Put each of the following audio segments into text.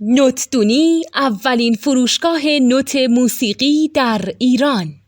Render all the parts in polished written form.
نوتدونی اولین فروشگاه نوت موسیقی در ایران.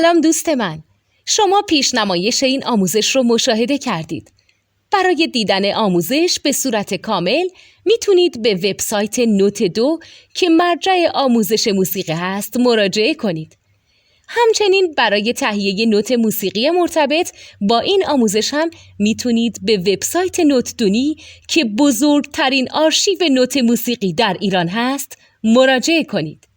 سلام دوست من، شما پیشنمایش این آموزش رو مشاهده کردید. برای دیدن آموزش به صورت کامل میتونید به وبسایت نوت2 که مرجع آموزش موسیقی هست مراجعه کنید. همچنین برای تهیه نوت موسیقی مرتبط با این آموزش هم میتونید به وبسایت نوتدونی که بزرگترین آرشیو نوت موسیقی در ایران هست مراجعه کنید.